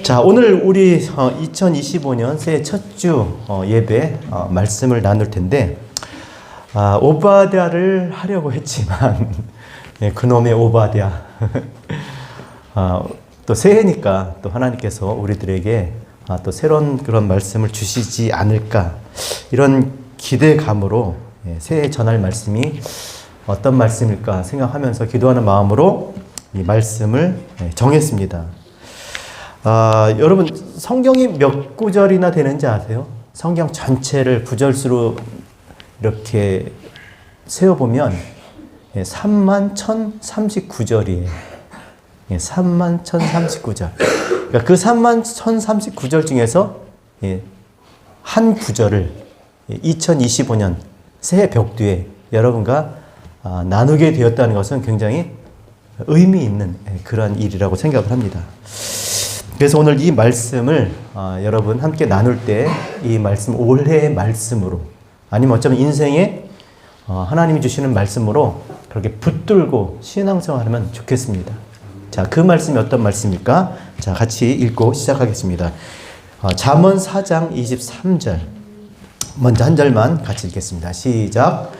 자, 오늘 우리 2025년 새해 첫 주 예배 말씀을 나눌 텐데, 오바댜를 하려고 했지만 그놈의 오바댜 또 새해니까 또 하나님께서 우리들에게 또 새로운 그런 말씀을 주시지 않을까, 이런 기대감으로 새해 전할 말씀이 어떤 말씀일까 생각하면서 기도하는 마음으로 이 말씀을 정했습니다. 여러분, 성경이 몇 구절이나 되는지 아세요? 성경 전체를 구절수로 이렇게 세어보면 31,039절이에요. 31,039절. 그러니까 그 31,039절 중에서 한 구절을 2025년 새해 벽두에 여러분과 나누게 되었다는 것은 굉장히 의미 있는 그러한 일이라고 생각을 합니다. 그래서 오늘 이 말씀을 여러분 함께 나눌 때 이 말씀, 올해의 말씀으로, 아니면 어쩌면 인생에 하나님이 주시는 말씀으로 그렇게 붙들고 신앙생활하면 좋겠습니다. 자, 그 말씀이 어떤 말씀입니까? 자, 같이 읽고 시작하겠습니다. 잠언 4장 23절. 먼저 한 절만 같이 읽겠습니다. 시작.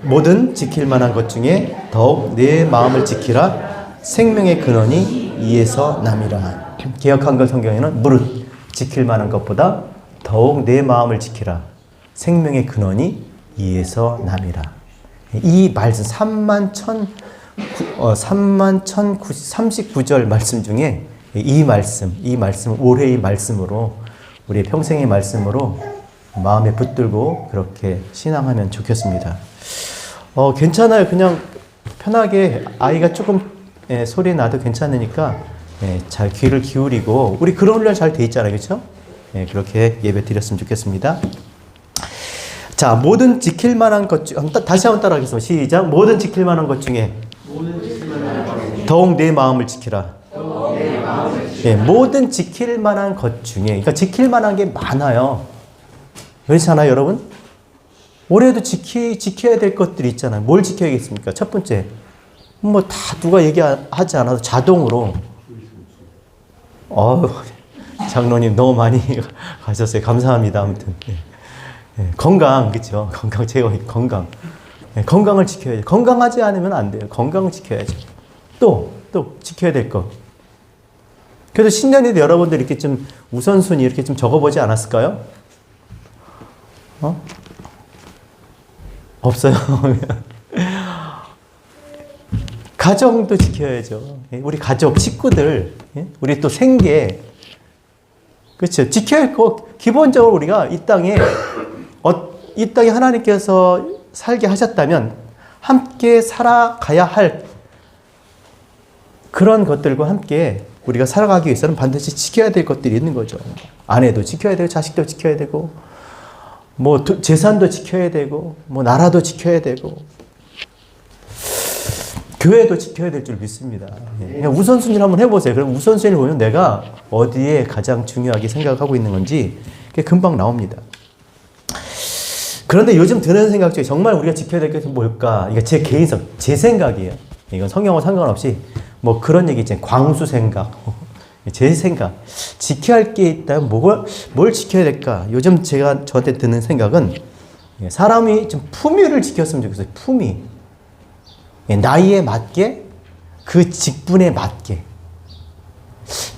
모든 지킬 만한 것 중에 더욱 내 마음을 지키라. 생명의 근원이 이에서 남이라. 개역 한글 성경에는 무릇 지킬 만한 것보다 더욱 내 마음을 지키라. 생명의 근원이 이에서 남이라. 이 말씀 31,039절 말씀 중에 이 말씀 올해의 말씀으로, 우리의 평생의 말씀으로 마음에 붙들고 그렇게 신앙하면 좋겠습니다. 괜찮아요. 그냥 편하게 아이가 조금 소리 나도 괜찮으니까 잘 귀를 기울이고, 우리 그런 훈련 잘 돼 있잖아요. 그렇죠? 그렇게 예배 드렸으면 좋겠습니다. 자, 모든 지킬 만한 것 중, 다시 한번 따라하겠습니다. 시작. 모든 지킬 만한 것 중에 더욱 내 마음을 지키라. 모든 지킬 만한 것 중에, 그러니까 지킬 만한 게 많아요. 그렇잖아요, 여러분? 올해도 지켜야 될 것들이 있잖아요. 뭘 지켜야겠습니까? 첫 번째, 뭐 다 누가 얘기하지 않아도 자동으로, 장로님 너무 많이 가셨어요. 감사합니다. 아무튼 건강, 그렇죠? 건강, 건강. 건강을 지켜야죠. 건강하지 않으면 안 돼요. 건강을 지켜야죠. 또 지켜야 될 것. 그래도 신년에도 여러분들 이렇게 좀 우선순위 이렇게 좀 적어보지 않았을까요? 없어요. 가정도 지켜야죠. 우리 가족, 식구들, 우리 또 생계, 그렇죠. 지켜야 할 거, 기본적으로 우리가 이 땅에 하나님께서 살게 하셨다면 함께 살아가야 할 그런 것들과 함께 우리가 살아가기 위해서는 반드시 지켜야 될 것들이 있는 거죠. 아내도 지켜야 되고, 자식도 지켜야 되고, 뭐 재산도 지켜야 되고, 뭐 나라도 지켜야 되고, 교회도 지켜야 될 줄 믿습니다. 그냥 우선순위를 한번 해보세요. 그럼 우선순위를 보면 내가 어디에 가장 중요하게 생각하고 있는 건지 그게 금방 나옵니다. 그런데 요즘 드는 생각 중에 정말 우리가 지켜야 될 것은 뭘까? 이게 제 개인성, 제 생각이에요. 이건 성경과 상관없이 뭐 그런 얘기 있잖아요. 광수 생각, 제 생각. 지켜야 할 게 있다면 뭘 지켜야 될까? 요즘 저한테 드는 생각은 사람이 좀 품위를 지켰으면 좋겠어요. 품위. 나이에 맞게, 그 직분에 맞게.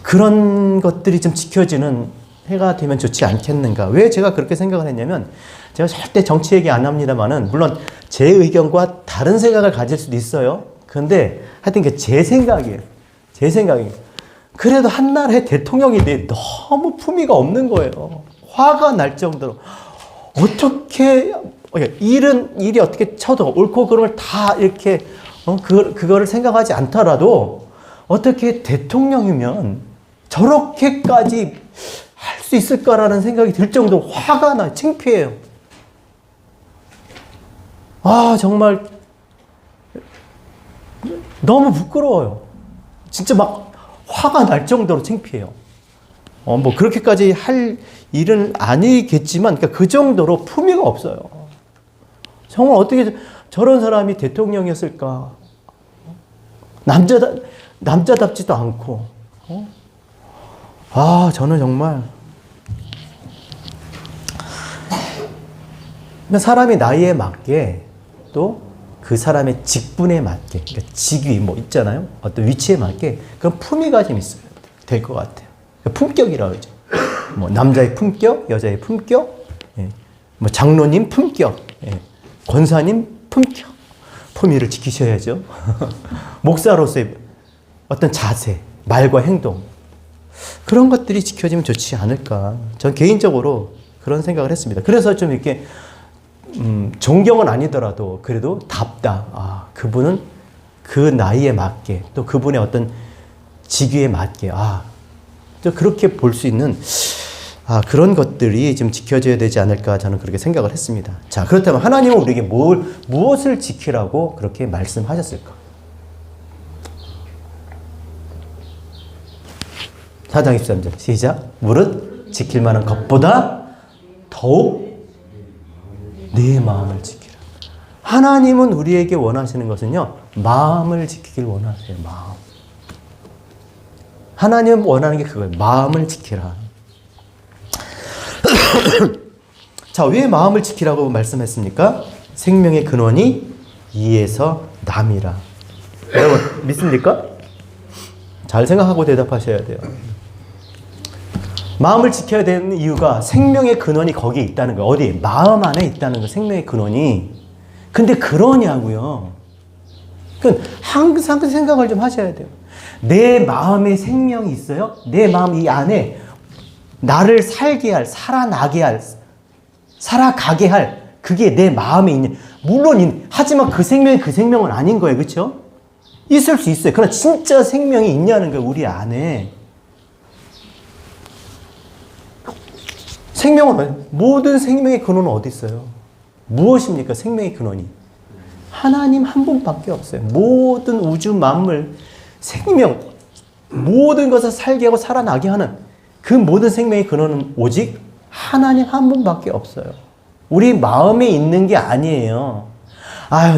그런 것들이 좀 지켜지는 해가 되면 좋지 않겠는가. 왜 제가 그렇게 생각을 했냐면, 제가 절대 정치 얘기 안 합니다만은, 물론 제 의견과 다른 생각을 가질 수도 있어요. 그런데 하여튼 그게 제 생각이에요. 제 생각이에요. 그래도 한나라의 대통령이 너무 품위가 없는 거예요. 화가 날 정도로. 어떻게, 일이 어떻게 쳐도 옳고 그름을 다 이렇게, 그거를 생각하지 않더라도 어떻게 대통령이면 저렇게까지 할 수 있을까라는 생각이 들 정도로 화가 나요. 창피해요. 정말 너무 부끄러워요. 진짜 막 화가 날 정도로 창피해요. 뭐 그렇게까지 할 일은 아니겠지만, 그러니까 그 정도로 품위가 없어요. 정말 어떻게 저런 사람이 대통령이었을까? 남자답지도 않고, 저는 정말 사람이 나이에 맞게 또 그 사람의 직분에 맞게, 그러니까 직위 뭐 있잖아요. 어떤 위치에 맞게 그런 품위가 좀 있어야 될 것 같아요. 품격이라고 하죠. 뭐 남자의 품격, 여자의 품격, 뭐 장로님 품격, 권사님 품격, 품위를 지키셔야죠. 목사로서의 어떤 자세, 말과 행동, 그런 것들이 지켜지면 좋지 않을까. 전 개인적으로 그런 생각을 했습니다. 그래서 좀 이렇게 존경은 아니더라도 그래도 답다. 그분은 그 나이에 맞게 또 그분의 어떤 직위에 맞게 또 그렇게 볼 수 있는 그런 것들이 좀 지켜져야 되지 않을까 저는 그렇게 생각을 했습니다. 자, 그렇다면 하나님은 우리에게 무엇을 지키라고 그렇게 말씀하셨을까? 4장 23절 시작. 무릇 지킬 만한 것보다 더욱 내 마음을 지키라. 하나님은 우리에게 원하시는 것은요, 마음을 지키길 원하세요. 마음. 하나님 원하는 게 그거예요. 마음을 지키라. 자, 왜 마음을 지키라고 말씀했습니까? 생명의 근원이 이에서 남이라. 여러분 믿습니까? 잘 생각하고 대답하셔야 돼요. 마음을 지켜야 되는 이유가 생명의 근원이 거기에 있다는 거예요. 어디? 마음 안에 있다는 거예요. 생명의 근원이. 근데 그러냐고요. 그러니까 항상 그 생각을 좀 하셔야 돼요. 내 마음에 생명이 있어요? 내 마음 이 안에 나를 살게 할, 살아나게 할, 살아가게 할 그게 내 마음에 있냐. 물론 하지만 그 생명은 아닌 거예요. 그렇죠? 있을 수 있어요. 그러나 진짜 생명이 있냐는 거예요. 우리 안에. 모든 생명의 근원은 어디 있어요? 무엇입니까? 생명의 근원이. 하나님 한 분밖에 없어요. 모든 우주 만물, 생명, 모든 것을 살게 하고 살아나게 하는 그 모든 생명의 근원은 오직 하나님 한 분밖에 없어요. 우리 마음에 있는 게 아니에요.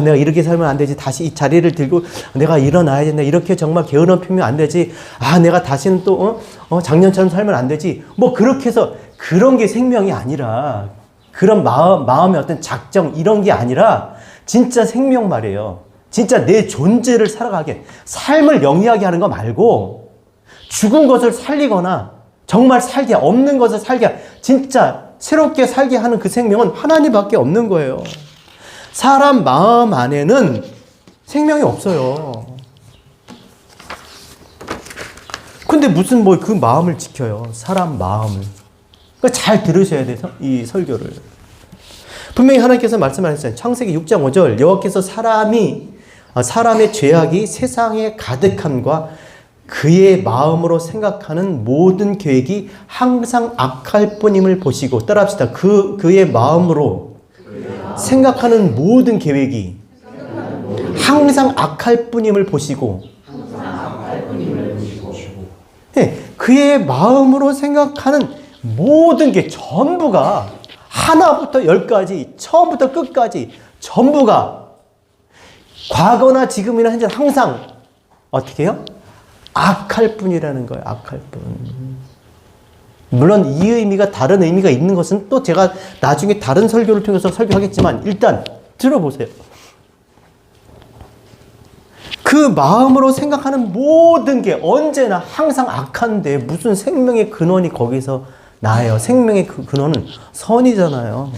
내가 이렇게 살면 안 되지. 다시 이 자리를 들고 내가 일어나야 된다. 이렇게 정말 게으름 피우면 안 되지. 내가 다시는 또 작년처럼 살면 안 되지. 뭐 그렇게 해서 그런 게 생명이 아니라, 그런 마음의 어떤 작정 이런 게 아니라 진짜 생명 말이에요. 진짜 내 존재를 살아가게, 삶을 영위하게 하는 거 말고 죽은 것을 살리거나 정말 살게, 없는 것을 살게, 진짜 새롭게 살게 하는 그 생명은 하나님밖에 없는 거예요. 사람 마음 안에는 생명이 없어요. 근데 무슨 그 마음을 지켜요. 사람 마음을. 그러니까 잘 들으셔야 돼요. 이 설교를. 분명히 하나님께서 말씀하셨잖아요. 창세기 6장 5절 여호와께서 사람의 죄악이 세상에 가득함과 그의 마음으로 생각하는 모든 계획이 항상 악할 뿐임을 보시고, 따라합시다. 그의 마음으로 생각하는 모든 계획이 항상 악할 뿐임을 보시고, 그의 마음으로 생각하는 모든 게 전부가 하나부터 열까지, 처음부터 끝까지 전부가 과거나 지금이나 현재 항상 어떻게 해요? 악할 뿐이라는 거예요. 악할 뿐. 물론 이 의미가 다른 의미가 있는 것은 또 제가 나중에 다른 설교를 통해서 설교하겠지만 일단 들어보세요. 그 마음으로 생각하는 모든 게 언제나 항상 악한데 무슨 생명의 근원이 거기서 나요. 생명의 근원은 선이잖아요.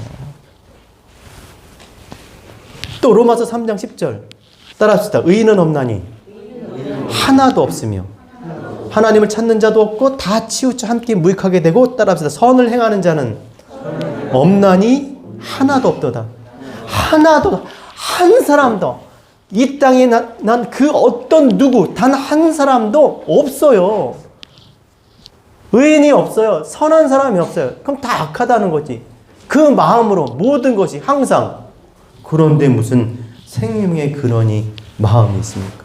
또 로마서 3장 10절 따라합시다. 의인은 없나니 하나도 없으며 하나님을 찾는 자도 없고 다 치우쳐 함께 무익하게 되고, 따라합시다. 선을 행하는 자는 없나니 하나도 없도다. 하나도, 한 사람도. 이 땅에 난 그 어떤 누구 단 한 사람도 없어요. 의인이 없어요. 선한 사람이 없어요. 그럼 다 악하다는 거지. 그 마음으로 모든 것이 항상. 그런데 무슨 생명의 근원이 마음이 있습니까?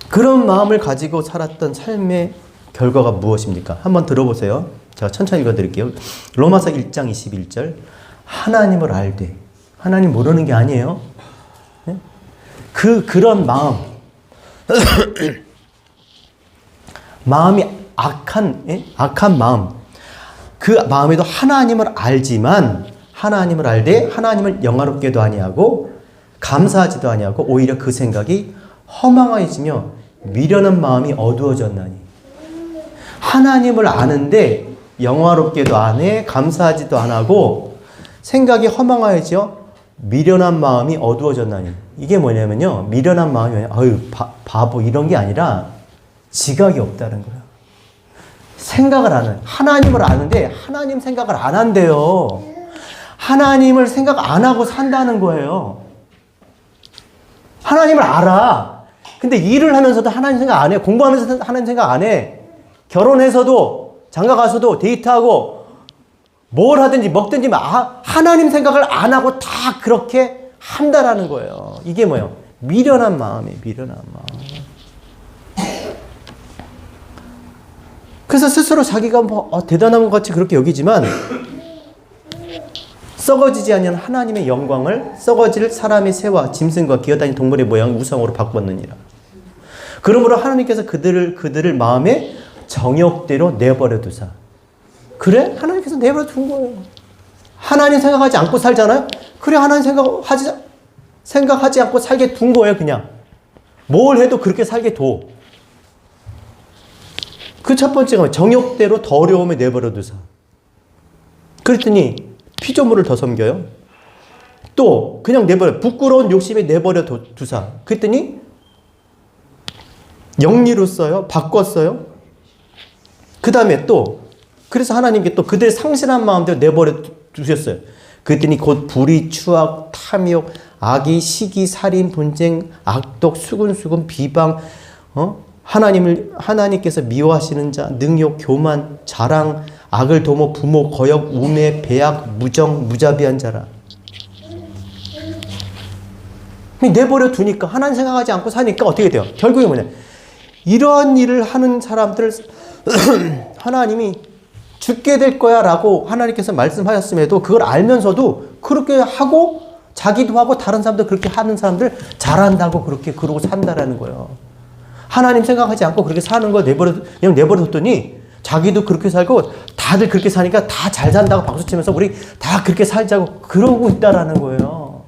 그런 마음을 가지고 살았던 삶의 결과가 무엇입니까? 한번 들어보세요. 제가 천천히 읽어드릴게요. 로마서 1장 21절 하나님을 알되, 하나님 모르는 게 아니에요. 그런 마음, 마음이 악한 마음, 그 마음에도 하나님을 알지만 하나님을 알되 하나님을 영화롭게도 아니하고 감사하지도 아니하고 오히려 그 생각이 허망해지며 미련한 마음이 어두워졌나니. 하나님을 아는데 영화롭게도 안 해, 감사하지도 안 하고 생각이 허망해져 미련한 마음이 어두워졌나니. 이게 뭐냐면요, 미련한 마음이 뭐냐, 아유 바보 이런 게 아니라 지각이 없다는 거예요. 생각을 안 해요. 하나님을 아는데 하나님 생각을 안 한대요. 하나님을 생각 안 하고 산다는 거예요. 하나님을 알아. 근데 일을 하면서도 하나님 생각 안 해. 공부하면서도 하나님 생각 안 해. 결혼해서도 장가 가서도 데이트하고 뭘 하든지 먹든지 하나님 생각을 안 하고 다 그렇게 한다라는 거예요. 이게 뭐예요? 미련한 마음이에요. 미련한 마음. 그래서 스스로 자기가 대단한 것 같이 그렇게 여기지만 썩어지지 않는 하나님의 영광을 썩어질 사람의 새와 짐승과 기어다니는 동물의 모양을 우상으로 바꿨느니라. 그러므로 하나님께서 그들을 마음의 정욕대로 내버려 두사. 그래? 하나님께서 내버려 둔 거예요. 하나님 생각하지 않고 살잖아요? 그래, 하나님 생각하지 않고 살게 둔 거예요, 그냥. 뭘 해도 그렇게 살게 둬. 그 첫 번째가 정욕대로 더러움에 내버려 두사. 그랬더니 피조물을 더 섬겨요. 또 그냥 내버려, 부끄러운 욕심에 내버려 두사. 그랬더니 영리로 써요. 바꿨어요. 그 다음에 또 그래서 하나님께 또 그들의 상실한 마음대로 내버려 두셨어요. 그랬더니 곧 불의, 추악, 탐욕, 악의, 시기, 살인, 분쟁, 악독, 수근수근, 비방, 하나님께서 미워하시는 자, 능욕, 교만, 자랑, 악을 도모, 부모, 거역, 우매, 배악, 무정, 무자비한 자라. 내버려 두니까, 하나님 생각하지 않고 사니까 어떻게 돼요? 결국에 뭐냐? 이러한 일을 하는 사람들을 하나님이 죽게 될 거야 라고 하나님께서 말씀하셨음에도 그걸 알면서도 그렇게 하고 자기도 하고 다른 사람도 그렇게 하는 사람들 잘한다고 그러고 산다라는 거예요. 하나님 생각하지 않고 그렇게 사는 거 그냥 내버려뒀더니 자기도 그렇게 살고 다들 그렇게 사니까 다 잘 산다고 박수치면서 우리 다 그렇게 살자고 그러고 있다라는 거예요.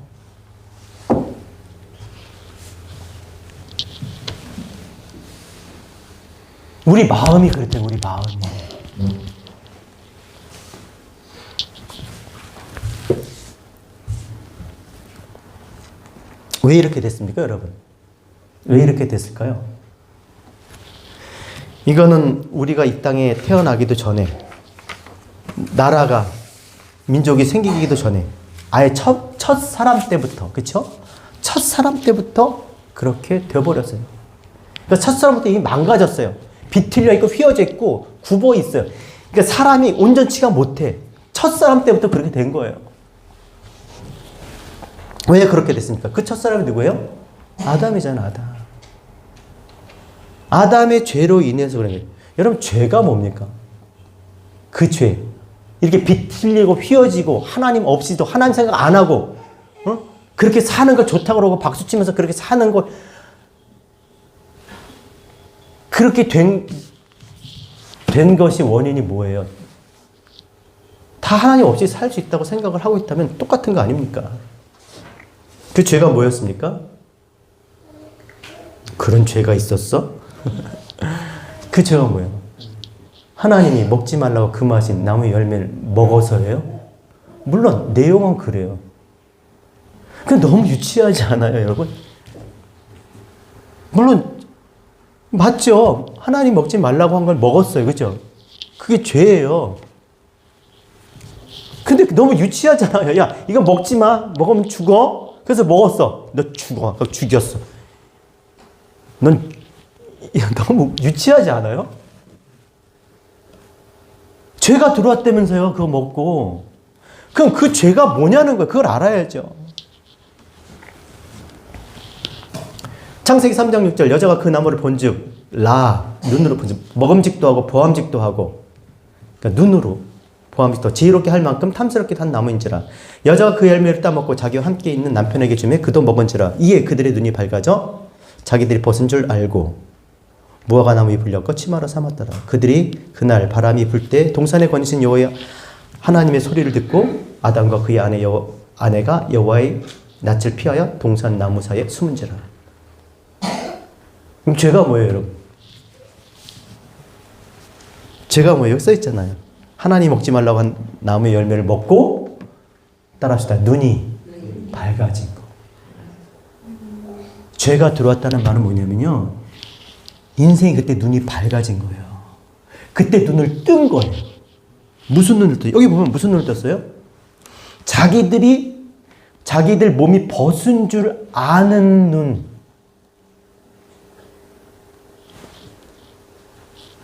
우리 마음이 그랬대요. 우리 마음이. 왜 이렇게 됐습니까, 여러분? 왜 이렇게 됐을까요? 이거는 우리가 이 땅에 태어나기도 전에, 나라가, 민족이 생기기도 전에, 아예 첫 사람 때부터, 그쵸? 첫 사람 때부터 그렇게 되어버렸어요. 그러니까 첫 사람부터 이미 망가졌어요. 비틀려 있고 휘어져 있고 굽어 있어요. 그러니까 사람이 온전치가 못해. 첫 사람 때부터 그렇게 된 거예요. 왜 그렇게 됐습니까? 그 첫 사람이 누구예요? 아담이잖아, 아담. 아담의 죄로 인해서 그런 거예요. 여러분, 죄가 뭡니까? 그 죄. 이렇게 비틀리고 휘어지고 하나님 없이도 하나님 생각 안 하고 그렇게 사는 거 좋다고 그러고 박수치면서 그렇게 사는 거, 그렇게 된 것이 원인이 뭐예요? 다 하나님 없이 살 수 있다고 생각을 하고 있다면 똑같은 거 아닙니까? 그 죄가 뭐였습니까? 그런 죄가 있었어? 그 죄가 뭐예요? 하나님이 먹지 말라고 금하신 나무 열매를 먹어서예요? 물론 내용은 그래요. 그 너무 유치하지 않아요, 여러분? 물론 맞죠? 하나님 먹지 말라고 한 걸 먹었어요, 그죠? 그게 죄예요. 근데 너무 유치하잖아요. 야, 이거 먹지 마. 먹으면 죽어. 그래서 먹었어. 너 죽어. 죽였어. 넌 너무 유치하지 않아요? 죄가 들어왔다면서요, 그거 먹고. 그럼 그 죄가 뭐냐는 거예요. 그걸 알아야죠. 창세기 3장 6절, 여자가 그 나무를 본즉 눈으로 본즉 먹음직도 하고 보암직도 하고, 그러니까 눈으로 보암이 더 지혜롭게 할 만큼 탐스럽게 한 나무인지라. 여자가 그 열매를 따먹고 자기와 함께 있는 남편에게 주매 그도 먹은지라. 이에 그들의 눈이 밝아져 자기들이 벗은 줄 알고 무화과 나무 잎을 엮어 치마로 삼았더라. 그들이 그날 바람이 불 때 동산에 거니신 여호와 하나님의 소리를 듣고 아담과 그의 아내가 여호와의 낯을 피하여 동산 나무 사이에 숨은지라. 그럼 죄가 뭐예요, 여러분? 죄가 뭐예요? 써 있잖아요. 하나님 먹지 말라고 한 나무의 열매를 먹고 따라합시다. 눈이 밝아진 거. 죄가 들어왔다는 말은 뭐냐면요. 인생이 그때 눈이 밝아진 거예요. 그때 눈을 뜬 거예요. 무슨 눈을 떠요? 여기 보면 무슨 눈을 떴어요? 자기들 몸이 벗은 줄 아는 눈.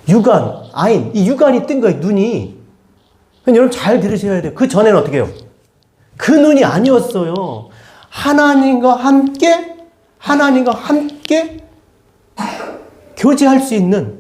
유관, 아인, 이 유관이 뜬 거예요, 눈이. 여러분 잘 들으셔야 돼요. 그 전에는 어떻게 해요? 그 눈이 아니었어요. 하나님과 함께 교제할 수 있는,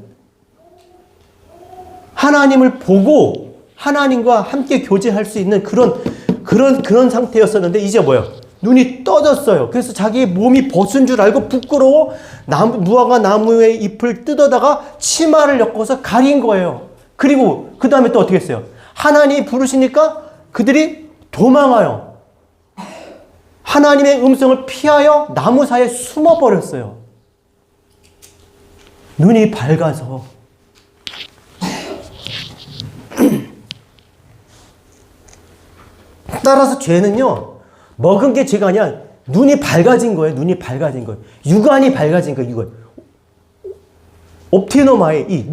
하나님을 보고 하나님과 함께 교제할 수 있는 그런 상태였었는데, 이제 뭐예요? 눈이 떠졌어요. 그래서 자기 몸이 벗은 줄 알고 부끄러워 무화과 나무의 잎을 뜯어다가 치마를 엮어서 가린 거예요. 그리고 그 다음에 또 어떻게 했어요? 하나님이 부르시니까 그들이 도망하여 하나님의 음성을 피하여 나무 사이에 숨어버렸어요. 눈이 밝아서. 따라서 죄는요, 먹은 게 죄가 아니라 눈이 밝아진 거예요. 눈이 밝아진 거예요. 유관이 밝아진 거예요. 이거. 옵티노마의 이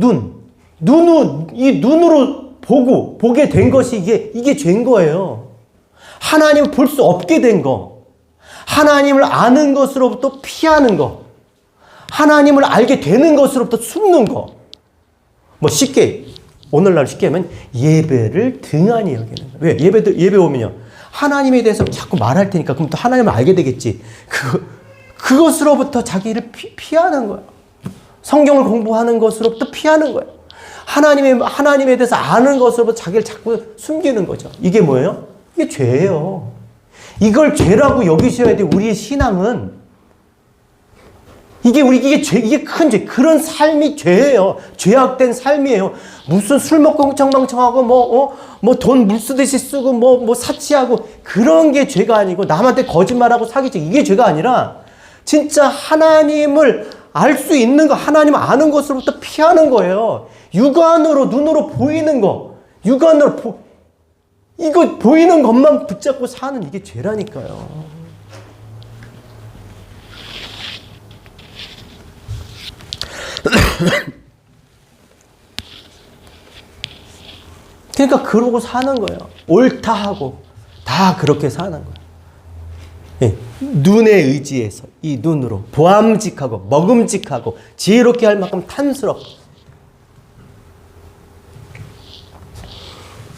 눈으로 보게 된 것이 이게 죄인 거예요. 하나님을 볼 수 없게 된 거. 하나님을 아는 것으로부터 피하는 거. 하나님을 알게 되는 것으로부터 숨는 거. 뭐 오늘날 쉽게 하면 예배를 등한히 여기는 거예요. 왜? 예배 오면요. 하나님에 대해서 자꾸 말할 테니까 그럼 또 하나님을 알게 되겠지. 그것으로부터 자기를 피하는 거예요. 성경을 공부하는 것으로부터 피하는 거예요. 하나님에 대해서 아는 것으로부터 자기를 자꾸 숨기는 거죠. 이게 뭐예요? 이게 죄예요. 이걸 죄라고 여기셔야 돼요. 우리의 신앙은. 이게 큰 죄. 그런 삶이 죄예요. 죄악된 삶이에요. 무슨 술 먹고 흥청망청하고 뭐 돈 물 쓰듯이 쓰고 뭐 사치하고 그런 게 죄가 아니고 남한테 거짓말하고 사기치 이게 죄가 아니라 진짜 하나님을 알 수 있는 거, 하나님을 아는 것으로부터 피하는 거예요. 육안으로 눈으로 보이는 거, 이거 보이는 것만 붙잡고 사는 이게 죄라니까요. 그러니까 그러고 사는 거예요. 옳다 하고 다 그렇게 사는 거예요. 네. 눈에 의지해서 이 눈으로 보암직하고 먹음직하고 지혜롭게 할 만큼 탐스럽고.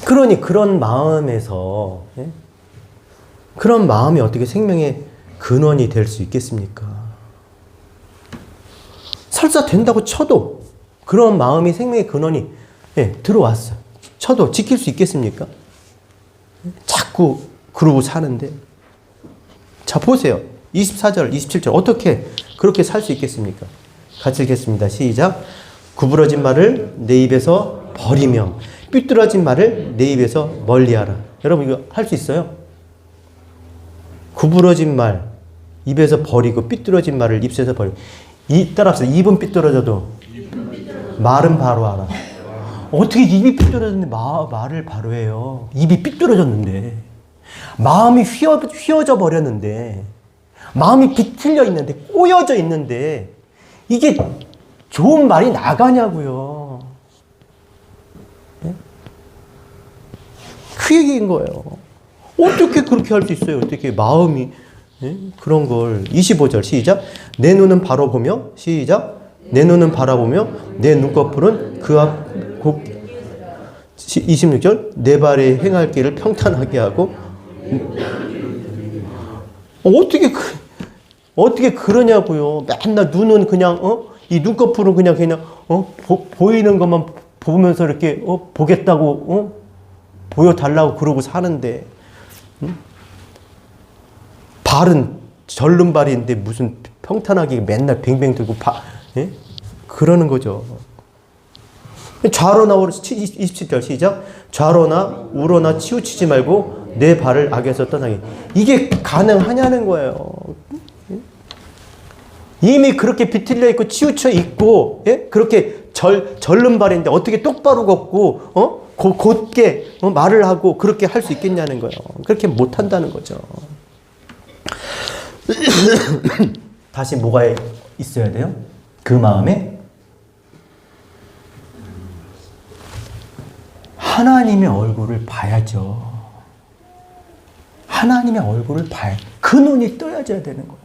그러니 그런 마음에서 그런 마음이 어떻게 생명의 근원이 될 수 있겠습니까? 설사 된다고 쳐도 그런 마음이 생명의 근원이 들어왔어요. 쳐도 지킬 수 있겠습니까? 자꾸 그러고 사는데. 자, 보세요. 24절, 27절. 어떻게 그렇게 살 수 있겠습니까? 같이 읽겠습니다. 시작. 구부러진 말을 내 입에서 버리며 삐뚤어진 말을 내 입에서 멀리하라. 여러분 이거 할 수 있어요? 구부러진 말 입에서 버리고 삐뚤어진 말을 입에서 버리고. 따라합시다. 입은 삐뚤어져도 말은 바로 하라. 어떻게 입이 삐뚤어졌는데 말을 바로 해요? 입이 삐뚤어졌는데, 마음이 휘어져 버렸는데, 마음이 비틀려 있는데, 꼬여져 있는데, 이게 좋은 말이 나가냐고요. 네? 그 얘기인 거예요. 어떻게 그렇게 할 수 있어요? 어떻게 마음이 그런 걸. 25절 시작. 내 눈은 바로 보며 시작. 내 눈은 바라보며 내 눈꺼풀은 그 앞 26절 내 발에 행할 길을 평탄하게 하고. 어떻게 그러냐고요. 맨날 눈은 그냥 이 눈꺼풀은 그냥 보이는 것만 보면서 이렇게 보겠다고 보여달라고 그러고 사는데, 응? 발은 절름 발인데 무슨 평탄하게 맨날 뱅뱅 들고 예? 그러는 거죠. 좌로나 우로 27절 시작. 좌로나 우로나 치우치지 말고 내 발을 악에서 떠나게. 이게 가능하냐는 거예요. 이미 그렇게 비틀려 있고 치우쳐 있고, 예? 그렇게 절름 발인데 어떻게 똑바로 걷고 곧게 말을 하고 그렇게 할 수 있겠냐는 거예요. 그렇게 못 한다는 거죠. 다시 뭐가 있어야 돼요? 그 마음에 하나님의 얼굴을 봐야죠. 하나님의 얼굴을 봐야, 그 눈이 떠야져야 되는 거예요.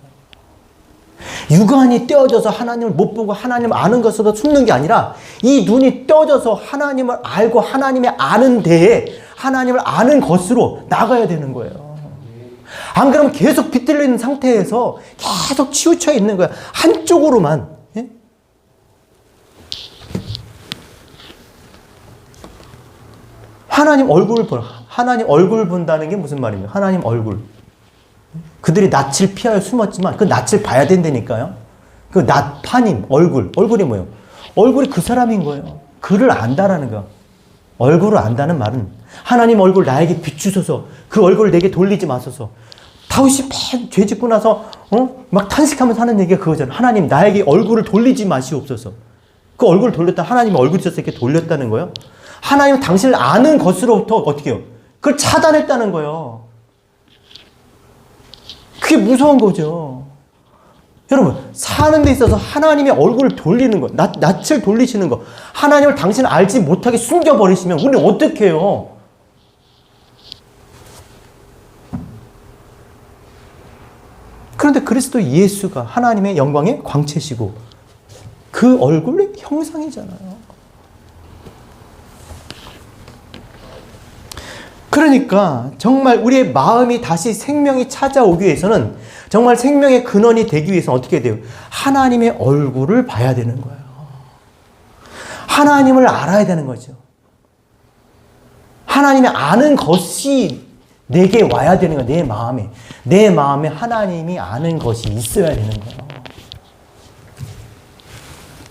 육안이 떼어져서 하나님을 못 보고 하나님을 아는 것으로 숨는 게 아니라 이 눈이 떼어져서 하나님을 알고 하나님의 아는 데에 하나님을 아는 것으로 나가야 되는 거예요. 안 그러면 계속 비틀려 있는 상태에서 계속 치우쳐 있는 거야. 한쪽으로만. 예? 하나님 얼굴을 보라. 하나님 얼굴 본다는 게 무슨 말입니까? 하나님 얼굴. 그들이 낯을 피하여 숨었지만 그 낯을 봐야 된다니까요. 그 낯파님 얼굴. 얼굴이 뭐예요? 얼굴이 그 사람인 거예요. 그를 안다라는 거야. 얼굴을 안다는 말은 하나님 얼굴 나에게 비추소서. 그 얼굴을 내게 돌리지 마소서. 다윗이 맨 죄 짓고 나서 막 탄식하면서 하는 얘기가 그거잖아요. 하나님 나에게 얼굴을 돌리지 마시옵소서. 그 얼굴을 돌렸다. 하나님의 얼굴이 있어서 이렇게 돌렸다는 거예요. 하나님은 당신을 아는 것으로부터 어떻게 해요? 그걸 차단했다는 거예요. 그게 무서운 거죠. 여러분, 사는 데 있어서 하나님의 얼굴을 돌리는 거, 낯을 돌리시는 거, 하나님을 당신을 알지 못하게 숨겨버리시면 우리는 어떻게 해요? 그런데 그리스도 예수가 하나님의 영광의 광채시고 그 얼굴의 형상이잖아요. 그러니까 정말 우리의 마음이 다시 생명이 찾아오기 위해서는 정말 생명의 근원이 되기 위해서는 어떻게 돼요? 하나님의 얼굴을 봐야 되는 거예요. 하나님을 알아야 되는 거죠. 하나님의 아는 것이 내게 와야 되는 거예요. 내 마음에. 내 마음에 하나님이 아는 것이 있어야 되는 거예요.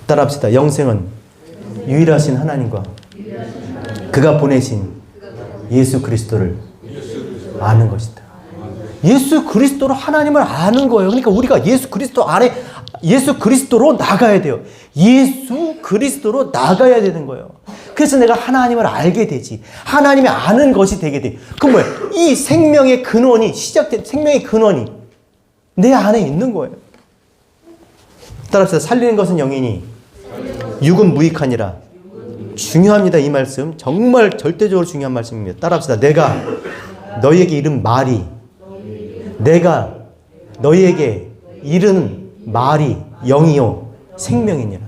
따라합시다. 영생은 유일하신 하나님과 그가 보내신 예수 그리스도를 아는 것이다. 예수 그리스도로 하나님을 아는 거예요. 그러니까 우리가 예수 그리스도 안에, 예수 그리스도로 나가야 돼요. 예수 그리스도로 나가야 되는 거예요. 그래서 내가 하나님을 알게 되지. 하나님이 아는 것이 되게 돼. 그럼 뭐예요? 이 생명의 근원이, 시작된 생명의 근원이 내 안에 있는 거예요. 따라서 살리는 것은 영이니 육은 무익하니라. 중요합니다. 이 말씀 정말 절대적으로 중요한 말씀입니다. 따라합시다. 내가 너희에게 이른 말이, 내가 너희에게 이르는 말이 영이요 생명이니라.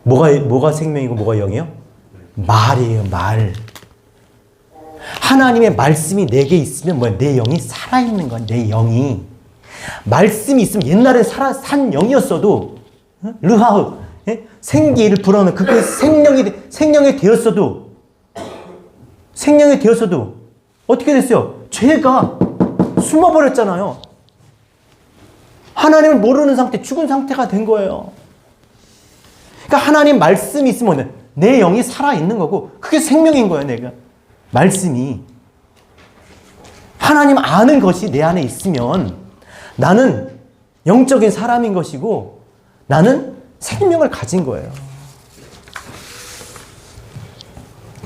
뭐가 생명이고 뭐가 영이요? 말이에요. 말. 하나님의 말씀이 내게 있으면 뭐야? 내 영이 살아있는 거야. 내 영이. 말씀이 있으면 옛날에 산 영이었어도 르하흐 생기를 불어넣는 그게 생명이 되었어도 어떻게 됐어요? 죄가 숨어버렸잖아요. 하나님을 모르는 상태, 죽은 상태가 된 거예요. 그러니까 하나님 말씀이 있으면 내 영이 살아있는 거고 그게 생명인 거예요. 내가 말씀이 하나님 아는 것이 내 안에 있으면 나는 영적인 사람인 것이고 나는 생명을 가진 거예요.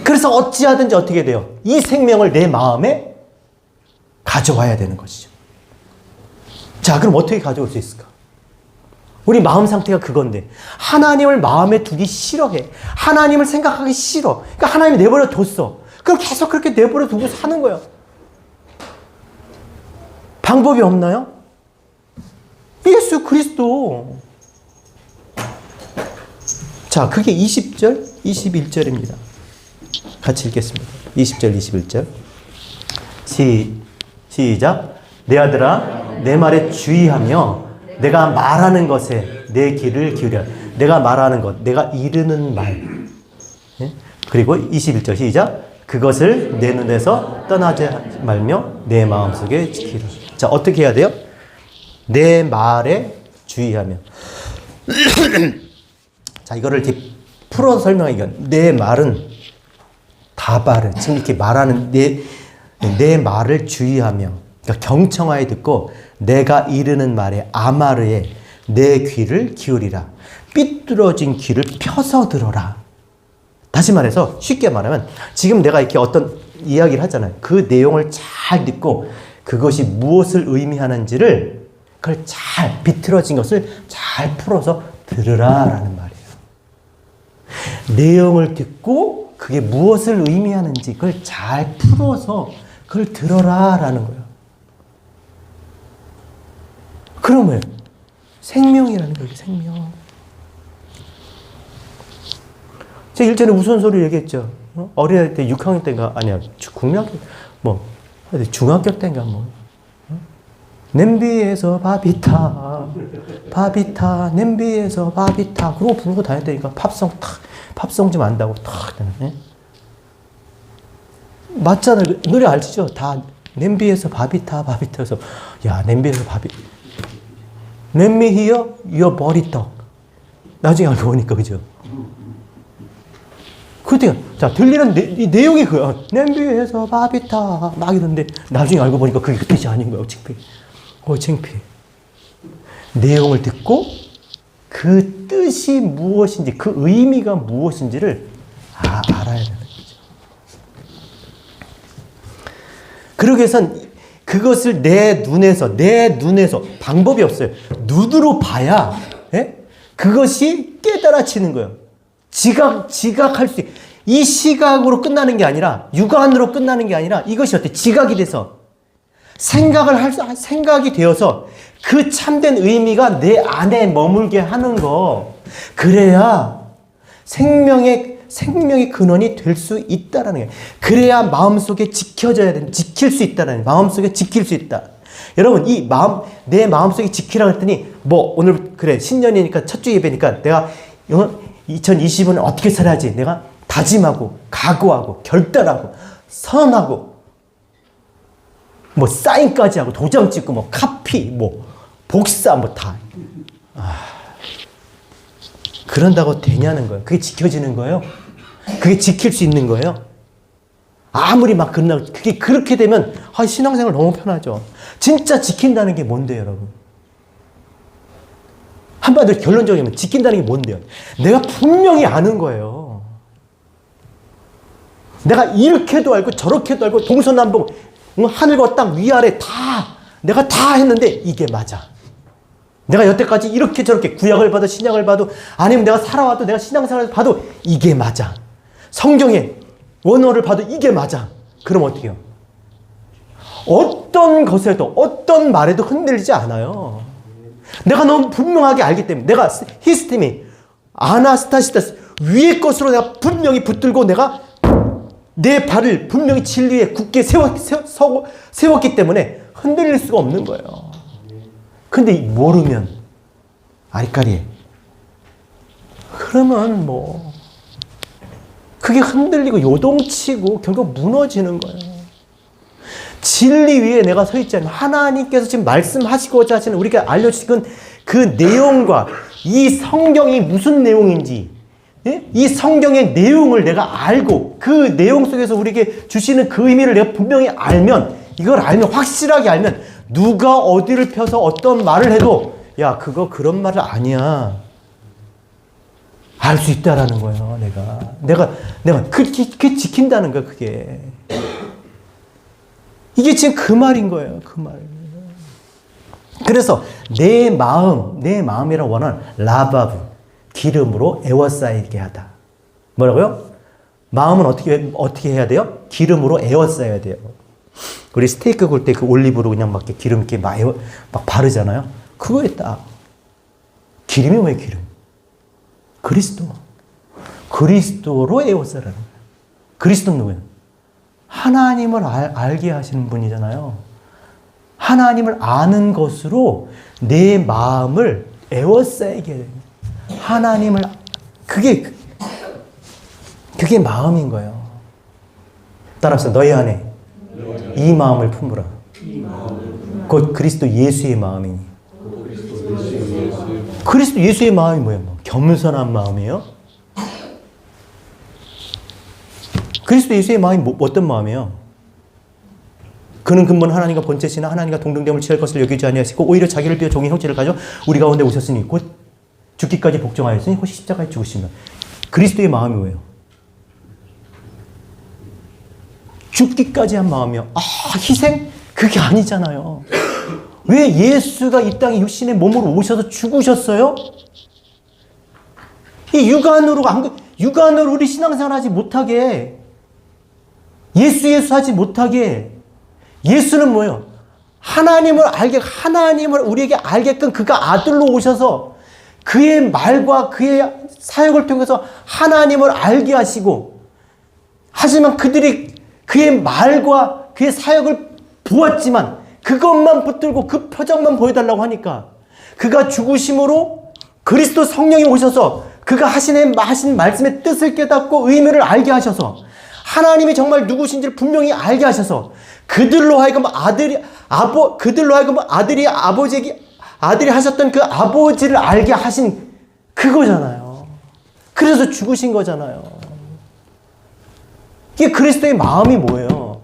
그래서 어찌하든지 어떻게 돼요? 이 생명을 내 마음에 가져와야 되는 것이죠. 자, 그럼 어떻게 가져올 수 있을까? 우리 마음 상태가 그건데 하나님을 마음에 두기 싫어해. 하나님을 생각하기 싫어. 그러니까 하나님이 내버려 뒀어. 그럼 계속 그렇게 내버려 두고 사는 거예요. 방법이 없나요? 예수 그리스도. 자, 그게 20절, 21절입니다. 같이 읽겠습니다. 20절, 21절. 시작. 내 아들아, 내 말에 주의하며 내가 말하는 것에 내 귀를 기울여. 내가 말하는 것, 내가 이르는 말. 그리고 21절 시작. 그것을 내 눈에서 떠나지 말며 내 마음속에 지키라. 자, 어떻게 해야 돼요? 내 말에 주의하며. 자, 이거를 이렇게 풀어서 설명하기가, 내 말은 다바르, 지금 이렇게 말하는 내 말을 주의하며, 그러니까 경청하여 듣고 내가 이르는 말에 아마르에 내 귀를 기울이라. 삐뚤어진 귀를 펴서 들어라. 다시 말해서 쉽게 말하면 지금 내가 이렇게 어떤 이야기를 하잖아요. 그 내용을 잘 듣고 그것이 무엇을 의미하는지를 그걸 잘 비틀어진 것을 잘 풀어서 들으라라는 말이에요. 내용을 듣고 그게 무엇을 의미하는지 그걸 잘 풀어서 그걸 들어라라는 거예요. 그러면 생명이라는 거예요. 생명. 제가 일전에 우스갯소리를 얘기했죠. 어린아이 때 6학년 때인가 아니야 국민학교 뭐 중학교 때인가 뭐 냄비에서 밥이 타 밥이 타 냄비에서 밥이 타 그러고 부르고 다녔다니까. 팝송 좀 안다고 탁 되네. 맞잖아요. 노래 알죠? 다 냄비에서 밥이 타 밥이 타서 야 냄비에서 밥이 Let me hear your body talk. 나중에 알고 보니까 그죠? 그때 자 들리는 내용이 그야. 냄비에서 밥이 타 막 이러는데 나중에 알고 보니까 그게 그 뜻이 아닌 거야. 창피해. 내용을 듣고 그 뜻이 무엇인지 그 의미가 무엇인지를 알아야 되는 거죠. 그러기 위해선 그것을 내 눈에서 방법이 없어요. 눈으로 봐야 그것이 깨달아지는 거예요. 지각할 수 이 시각으로 끝나는 게 아니라 육안으로 끝나는 게 아니라 이것이 어때? 지각이 돼서 생각이 되어서 그 참된 의미가 내 안에 머물게 하는 거. 그래야 생명의 근원이 될 수 있다라는 거예요. 그래야 마음속에 지킬 수 있다라는 거예요. 마음속에 지킬 수 있다. 여러분, 내 마음속에 지키라고 했더니, 오늘, 그래, 신년이니까 첫 주 예배니까 내가 2020은 어떻게 살아야지? 내가 다짐하고, 각오하고, 결단하고, 선언하고, 사인까지 하고, 도장 찍고, 카피, 복사, 다. 그런다고 되냐는 거예요. 그게 지켜지는 거예요. 그게 지킬 수 있는 거예요. 아무리 끝나고, 그게 그렇게 되면, 신앙생활 너무 편하죠. 진짜 지킨다는 게 뭔데요, 여러분? 한마디로 결론적이면 지킨다는 게 뭔데요? 내가 분명히 아는 거예요. 내가 이렇게도 알고 저렇게도 알고 동서남북 하늘과 땅 위아래 내가 다 했는데 이게 맞아. 내가 여태까지 이렇게 저렇게 구약을 봐도 신약을 봐도 아니면 내가 살아와도 내가 신앙생활을 봐도 이게 맞아. 성경의 원어를 봐도 이게 맞아. 그럼 어떻게 해요? 어떤 것에도 어떤 말에도 흔들리지 않아요. 내가 너무 분명하게 알기 때문에 내가 히스테미 아나스타시타스 위의 것으로 내가 분명히 붙들고 내가 내 발을 분명히 진리에 굳게 세웠기 때문에 흔들릴 수가 없는 거예요. 근데 모르면 아리까리에 그러면 그게 흔들리고 요동치고 결국 무너지는 거예요. 진리 위에 내가 서 있지 않으면 하나님께서 지금 말씀하시고자 하시는 우리가 알려주신 그 내용과 이 성경이 무슨 내용인지 이 성경의 내용을 내가 알고 그 내용 속에서 우리에게 주시는 그 의미를 내가 분명히 알면 이걸 알면 확실하게 알면 누가 어디를 펴서 어떤 말을 해도 야 그거 그런 말은 아니야 알 수 있다라는 거예요. 내가 그렇게 지킨다는 거야. 그게 이게 지금 그 말인 거예요. 그 말. 그래서 내 마음이라고 원하는 라바브 기름으로 에워싸이게 하다. 뭐라고요? 마음은 어떻게 해야 돼요? 기름으로 에워싸야 돼요. 우리 스테이크 구울 때 그 올리브로 그냥 막 기름 이렇게 막 바르잖아요. 그거에 딱 기름이 왜 기름? 그리스도로 에워싸라는 거예요. 그리스도는 누구예요? 하나님을 알게 하시는 분이잖아요. 하나님을 아는 것으로 내 마음을 에워싸게 해야 됩니다. 하나님을 그게 마음인 거예요. 따라서 너희 안에 이 마음을 품으라. 곧 그리스도 예수의 마음이니. 그리스도 예수의 마음이 뭐예요? 겸손한 마음이에요? 그리스도 예수의 마음이 어떤 마음이에요? 그는 근본 하나님과 본체시나 하나님과 동등됨을 취할 것을 여기지 아니하시고 오히려 자기를 비워 종의 형체를 가져 우리 가운데 오셨으니 곧 죽기까지 복종하였으니 혹시 십자가에 죽으시면. 그리스도의 마음이 뭐예요? 죽기까지 한 마음이요. 희생? 그게 아니잖아요. 왜 예수가 이 땅에 육신의 몸으로 오셔서 죽으셨어요? 이 육안으로 우리 신앙생활 하지 못하게, 예수 하지 못하게. 예수는 뭐예요? 하나님을 우리에게 알게끔 그가 아들로 오셔서 그의 말과 그의 사역을 통해서 하나님을 알게 하시고, 하지만 그들이 그의 말과 그의 사역을 보았지만 그것만 붙들고 그 표정만 보여달라고 하니까 그가 죽으심으로 그리스도 성령이 오셔서 그가 하신 말씀의 뜻을 깨닫고 의미를 알게 하셔서 하나님이 정말 누구신지를 분명히 알게 하셔서 그들로 하여금 아들이 하셨던 그 아버지를 알게 하신 그거잖아요. 그래서 죽으신 거잖아요. 이게 그리스도의 마음이 뭐예요?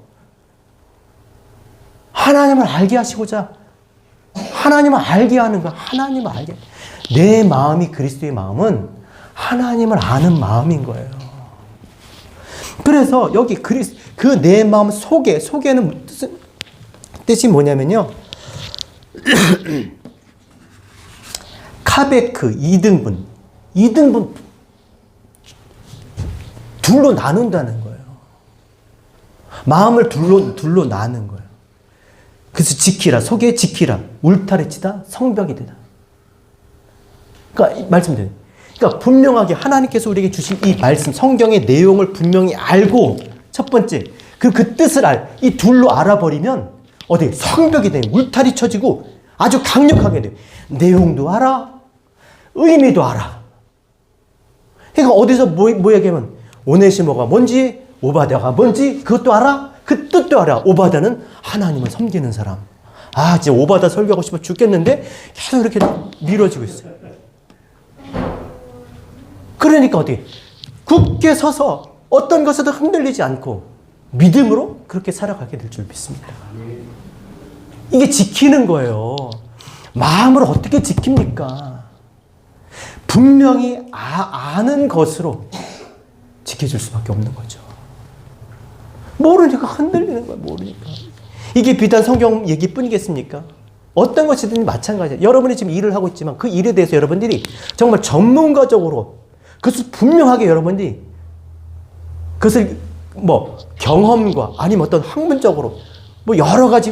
하나님을 알게 하시고자 하나님을 알게 하는 거야. 하나님을 알게. 내 마음이 그리스도의 마음은 하나님을 아는 마음인 거예요. 그래서 여기 그 내 마음 속에는 뜻이 뭐냐면요. 카베크 2등분 둘로 나눈다는 거예요. 마음을 둘로 나눈 거예요. 그래서 지키라, 속에 지키라, 울타리 치다, 성벽이 되다. 그러니까 말씀드려요. 그러니까 분명하게 하나님께서 우리에게 주신 이 말씀, 성경의 내용을 분명히 알고, 첫 번째, 그 뜻을 이 둘로 알아버리면 어디 성벽이 돼요. 울타리 쳐지고 아주 강력하게 돼요. 내용도 알아, 의미도 알아. 그러니까 어디서 뭐 얘기하면 오네시모가 뭔지, 오바댜가 뭔지 그것도 알아, 그 뜻도 알아. 오바댜는 하나님을 섬기는 사람. 진짜 오바댜 설교하고 싶어 죽겠는데 계속 이렇게 미뤄지고 있어요. 그러니까 어떻게 굳게 서서 어떤 것에도 흔들리지 않고 믿음으로 그렇게 살아가게 될 줄 믿습니다. 이게 지키는 거예요. 마음을 어떻게 지킵니까? 분명히 아는 것으로 지켜줄 수밖에 없는 거죠. 모르니까 흔들리는 거예요. 모르니까. 이게 비단 성경 얘기뿐이겠습니까? 어떤 것이든 마찬가지예요. 여러분이 지금 일을 하고 있지만 그 일에 대해서 여러분들이 정말 전문가적으로 그것을 분명하게 여러분들이 그것을 경험과 아니면 어떤 학문적으로 여러 가지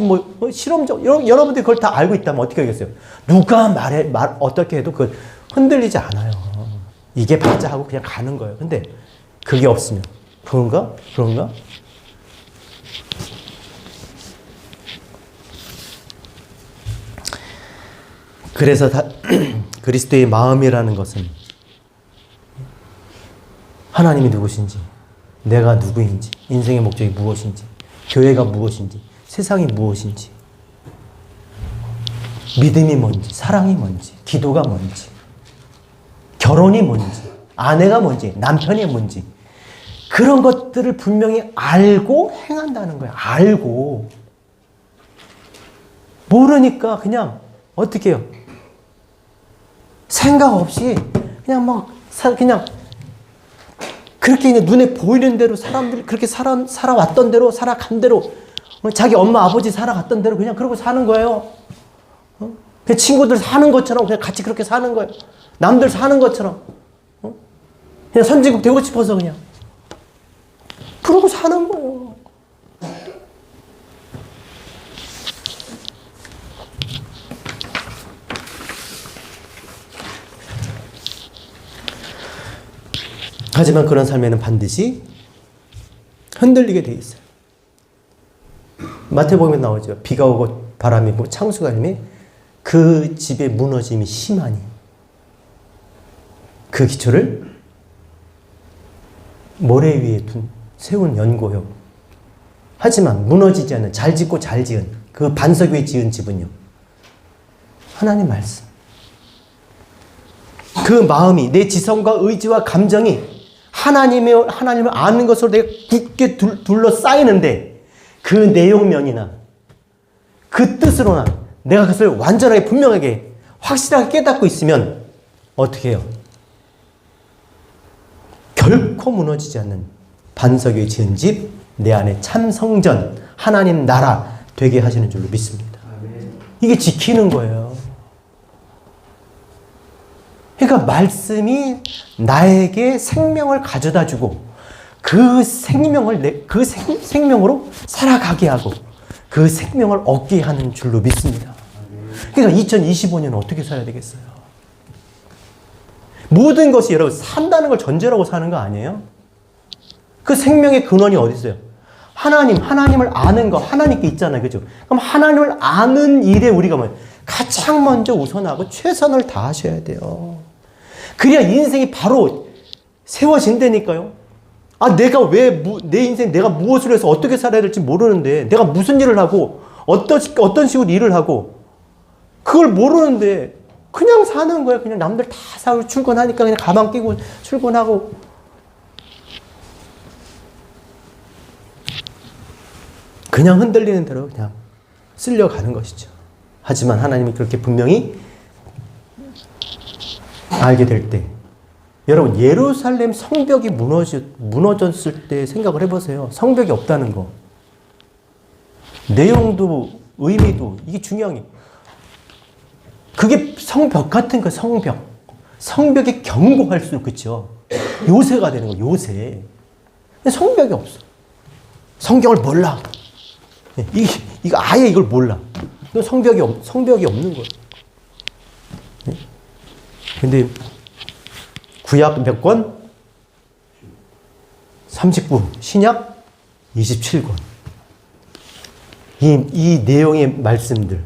실험적 여러분들이 그걸 다 알고 있다면 어떻게 하겠어요? 누가 어떻게 해도 그걸 흔들리지 않아요. 이게 맞아 하고 그냥 가는 거예요. 근데 그게 없으면 그런가? 그래서 그리스도의 마음이라는 것은 하나님이 누구신지, 내가 누구인지, 인생의 목적이 무엇인지, 교회가 무엇인지, 세상이 무엇인지, 믿음이 뭔지, 사랑이 뭔지, 기도가 뭔지, 결혼이 뭔지, 아내가 뭔지, 남편이 뭔지, 그런 것들을 분명히 알고 행한다는 거예요. 알고. 모르니까 그냥 어떻게 해요? 생각 없이 그냥 그렇게 그냥 눈에 보이는 대로 사람들이 그렇게 살아왔던 대로, 살아간 대로, 자기 엄마, 아버지 살아갔던 대로 그냥 그러고 사는 거예요. 그냥 친구들 사는 것처럼 그냥 같이 그렇게 사는 거예요. 남들 사는 것처럼. 그냥 선진국 되고 싶어서 그냥. 그러고 사는 거예요. 하지만 그런 삶에는 반드시 흔들리게 돼 있어요. 마태복음에 나오죠. 비가 오고 바람이 불고 창수가 일매 그 집의 무너짐이 심하니 그 기초를 모래 위에 세운 연고요. 하지만 무너지지 않는, 잘 짓고 잘 지은 그 반석 위에 지은 집은요, 하나님 말씀. 그 마음이, 내 지성과 의지와 감정이 하나님을 아는 것으로 내가 굳게 둘러싸이는데, 그 내용면이나 그 뜻으로나 내가 그것을 완전하게 분명하게 확실하게 깨닫고 있으면 어떻게 해요? 결코 무너지지 않는 반석 위에 지은 집, 내 안에 참 성전, 하나님 나라 되게 하시는 줄로 믿습니다. 이게 지키는 거예요. 그러니까 말씀이 나에게 생명을 가져다 주고 그 생명을 그 생명으로 살아가게 하고 그 생명을 얻게 하는 줄로 믿습니다. 그러니까 2025년은 어떻게 살아야 되겠어요? 모든 것이 여러분 산다는 걸 전제라고 사는 거 아니에요? 그 생명의 근원이 어디 있어요? 하나님을 아는 거, 하나님께 있잖아요. 그죠? 그럼 하나님을 아는 일에 우리가 가장 먼저 우선하고 최선을 다하셔야 돼요. 그래야 인생이 바로 세워진다니까요. 아, 내 인생 내가 무엇을 해서 어떻게 살아야 될지 모르는데, 내가 무슨 일을 하고, 어떤 식으로 일을 하고, 그걸 모르는데, 그냥 사는 거예요. 그냥 남들 다 사고 출근하니까 그냥 가방 끼고 출근하고. 그냥 흔들리는 대로 그냥 쓸려가는 것이죠. 하지만 하나님이 그렇게 분명히 알게 될 때, 여러분 예루살렘 성벽이 무너졌을 때 생각을 해보세요. 성벽이 없다는 거. 내용도 의미도 이게 중요한 게, 그게 성벽 같은 거. 성벽이 견고할수록, 그렇죠, 요새가 되는 거. 요새. 근데 성벽이 없어. 성경을 몰라. 이거 아예 이걸 몰라. 성벽이 없는 거예요. 근데 구약 몇 권? 39. 신약 27권. 이 내용의 말씀들,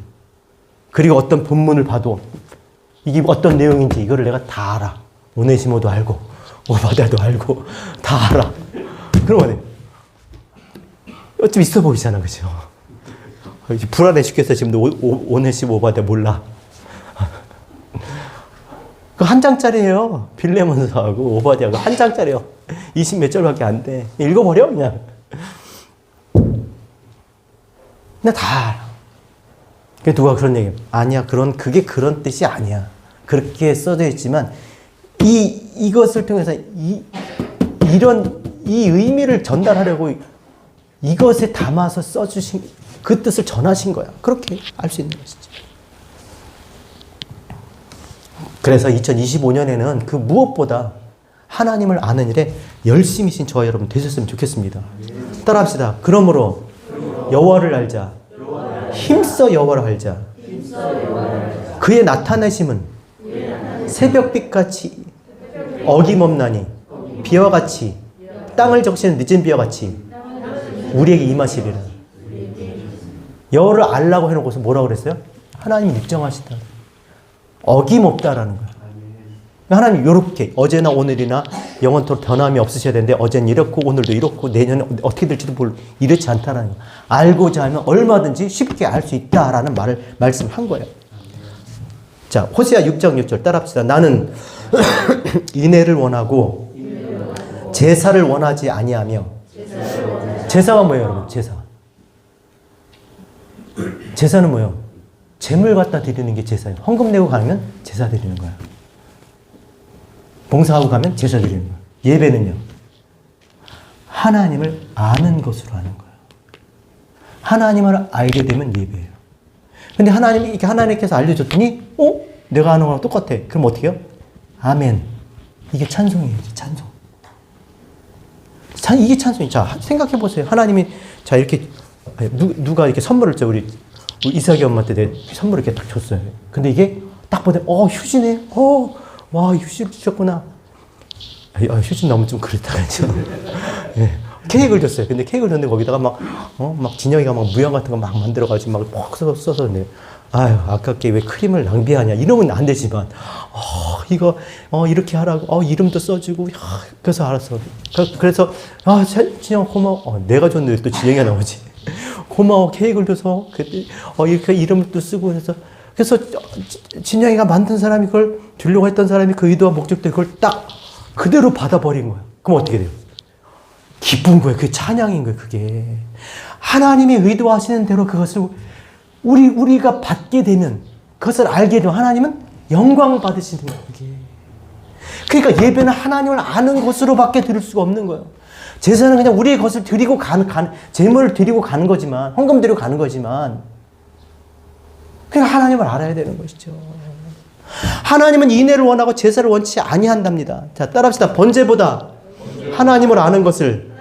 그리고 어떤 본문을 봐도 이게 어떤 내용인지 이거를 내가 다 알아. 오네시모도 알고 오바댜도 알고 다 알아. 그러면 좀 있어 보이잖아, 그죠? 불안해 죽겠어. 지금도 오네시모 오바댜 몰라. 그 한 장짜리예요. 빌레몬서하고 오바댜가 한 장짜리예요. 20 몇 절밖에 안 돼. 읽어버려 그냥. 나 다 알아. 누가 그런 얘기? 아니야, 그게 그런 뜻이 아니야. 그렇게 써져 있지만 이것을 통해서 이런 의미를 전달하려고 이것에 담아서 써주신 그 뜻을 전하신 거야. 그렇게 알 수 있는 것이지. 그래서 2025년에는 그 무엇보다 하나님을 아는 일에 열심히신 저와 여러분 되셨으면 좋겠습니다. 따라합시다. 그러므로 여호와를 알자. 힘써 여호와를 알자. 그의 나타내심은 새벽빛같이 어김없나니 비와 같이 땅을 적시는 늦은 비와 같이 우리에게 임하시리라. 여호와를 알라고 해놓고서 뭐라고 그랬어요? 하나님이 일정하시다. 어김없다라는 거예요. 하나님 이렇게 어제나 오늘이나 영원토록 변함이 없으셔야 되는데, 어제는 이렇고 오늘도 이렇고 내년에 어떻게 될지도 모르고 이렇지 않다라는 거예요. 알고자 하면 얼마든지 쉽게 알 수 있다라는 말씀한 거예요. 자, 호세아 6장 6절 따라합시다. 나는 인애를 원하고 제사를 원하지 아니하며. 제사가 뭐예요, 여러분? 제사는 뭐예요? 재물 갖다 드리는 게 제사예요. 헌금 내고 가면 제사 드리는 거야. 봉사하고 가면 제사 드리는 거야. 예배는요, 하나님을 아는 것으로 하는 거예요. 하나님을 알게 되면 예배예요. 근데 하나님께서 알려줬더니, 내가 아는 거랑 똑같아. 그럼 어떻게 해요? 아멘. 이게 찬송이에요. 찬송. 이게 찬송이에요. 자, 생각해 보세요. 하나님이, 자, 이렇게, 누가 이렇게 선물을 줘. 우리 이삭이 엄마한테 내 선물 이렇게 딱 줬어요. 근데 이게 딱 보더니, 휴지네. 와, 휴지를 주셨구나. 휴지 너무 좀 그렇다, 그죠? 네. 케이크를 줬어요. 근데 케이크를 줬는데 거기다가 막 진영이가 막 무형 같은 거 막 만들어가지고 막 퍽 써서 네. 아유, 아깝게 왜 크림을 낭비하냐. 이러면 안 되지만, 이거, 이렇게 하라고, 이름도 써주고, 그래서 알았어. 그래서, 진영 고마워. 내가 줬는데 또 진영이가 나오지. 고마워. 케이크를 줘서, 이렇게 이름도 쓰고 해서, 그래서 진영이가 만든 사람이 그걸 주려고 했던 사람이 그 의도와 목적대로 그걸 딱 그대로 받아버린 거야. 그럼 어떻게 돼요? 기쁜 거예요. 그게 찬양인 거예요. 그게. 하나님이 의도하시는 대로 그것을 우리가 받게 되면, 그것을 알게 되면 하나님은 영광 받으시는 거예요. 그게. 그러니까 예배는 하나님을 아는 것으로밖에 드릴 수가 없는 거예요. 제사는 그냥 우리의 것을 드리고 제물을 드리고 가는 거지만, 헌금 드리고 가는 거지만, 그러니까 하나님을 알아야 되는 것이죠. 하나님은 인애를 원하고 제사를 원치 아니한답니다. 자, 따라합시다. 번제보다 하나님을 아는 것을